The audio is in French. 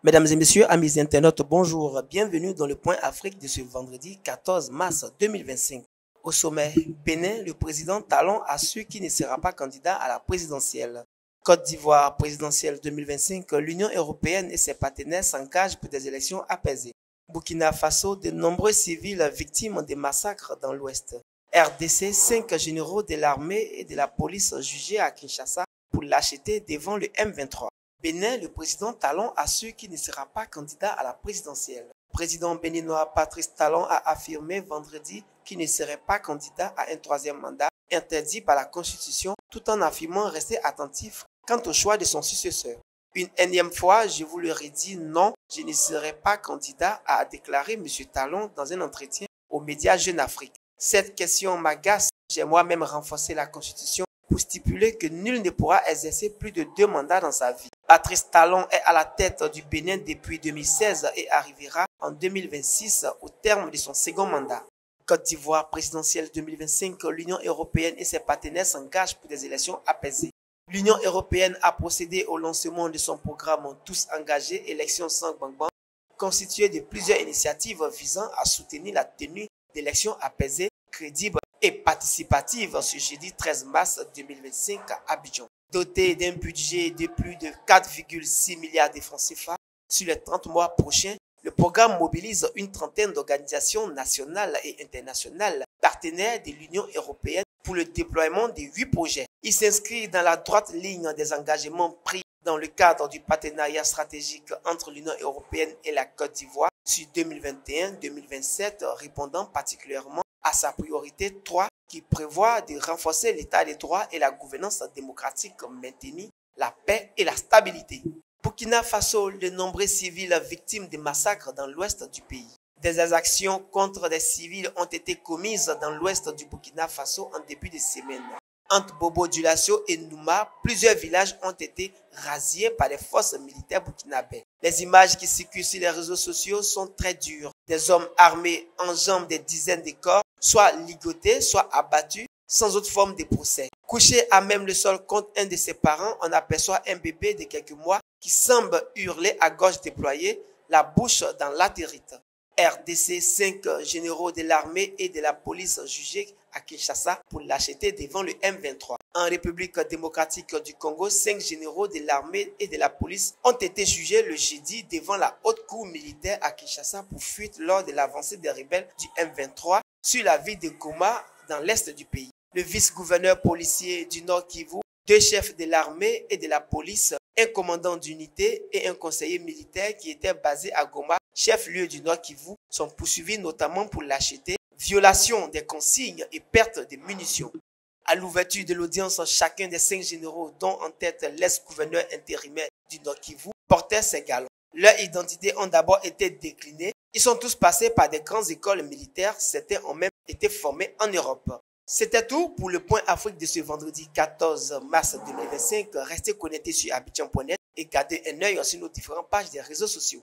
Mesdames et messieurs, amis internautes, bonjour. Bienvenue dans le Point Afrique de ce vendredi 14 mars 2025. Au sommet, Bénin, le président Talon assure qu'il ne sera pas candidat à la présidentielle. Côte d'Ivoire, présidentielle 2025, l'Union européenne et ses partenaires s'engagent pour des élections apaisées. Burkina Faso, de nombreux civils victimes des massacres dans l'Ouest. RDC, 5 généraux de l'armée et de la police jugés à Kinshasa pour lâcheté devant le M23. Bénin, le président Talon assure qu'il ne sera pas candidat à la présidentielle. Le président béninois Patrice Talon a affirmé vendredi qu'il ne serait pas candidat à un troisième mandat interdit par la Constitution, tout en affirmant rester attentif quant au choix de son successeur. Une énième fois, je vous le redis, non, je ne serai pas candidat, a déclaré M. Talon dans un entretien aux médias Jeune Afrique. Cette question m'agace. J'ai moi-même renforcé la Constitution pour stipuler que nul ne pourra exercer plus de 2 mandats dans sa vie. Patrice Talon est à la tête du Bénin depuis 2016 et arrivera en 2026 au terme de son second mandat. Côte d'Ivoire présidentielle 2025, l'Union européenne et ses partenaires s'engagent pour des élections apaisées. L'Union européenne a procédé au lancement de son programme Tous engagés, élections sans bang-bang, constitué de plusieurs initiatives visant à soutenir la tenue d'élections apaisées, crédibles et participatives ce jeudi 13 mars 2025 à Abidjan. Doté d'un budget de plus de 4,6 milliards de francs CFA sur les 30 mois prochains, le programme mobilise une trentaine d'organisations nationales et internationales partenaires de l'Union européenne pour le déploiement de 8 projets. Il s'inscrit dans la droite ligne des engagements pris dans le cadre du partenariat stratégique entre l'Union européenne et la Côte d'Ivoire sur 2021-2027, répondant particulièrement à sa priorité 3 qui prévoit de renforcer l'état de droit et la gouvernance démocratique, maintenir la paix et la stabilité. Burkina Faso, de nombreux civils victimes de massacres dans l'ouest du pays. Des exactions contre des civils ont été commises dans l'ouest du Burkina Faso en début de semaine. Entre Bobo-Dioulasso et Nouma, plusieurs villages ont été razziés par les forces militaires burkinabées. Les images qui circulent sur les réseaux sociaux sont très dures. Des hommes armés enjambent des dizaines de corps, soit ligotés, soit abattus, sans autre forme de procès. Couché à même le sol contre un de ses parents, on aperçoit un bébé de quelques mois qui semble hurler à gorge déployée, la bouche dans latérite. RDC, 5 généraux de l'armée et de la police jugés à Kinshasa pour lâcheté devant le M23. En République démocratique du Congo, 5 généraux de l'armée et de la police ont été jugés le jeudi devant la haute cour militaire à Kinshasa pour fuite lors de l'avancée des rebelles du M23 sur la ville de Goma dans l'est du pays. Le vice-gouverneur policier du Nord Kivu, 2 chefs de l'armée et de la police, un commandant d'unité et un conseiller militaire qui étaient basés à Goma, chef-lieu du Nord Kivu, sont poursuivis notamment pour lâcheté, violation des consignes et perte de munitions. À l'ouverture de l'audience, chacun des 5 généraux, dont en tête l'ex-gouverneur intérimaire du Nord Kivu, portait ses galons. Leurs identités ont d'abord été déclinées. Ils sont tous passés par des grandes écoles militaires. Certains ont même été formés en Europe. C'était tout pour le Point Afrique de ce vendredi 14 mars 2025. Restez connectés sur Abidjan.net et gardez un œil sur nos différentes pages des réseaux sociaux.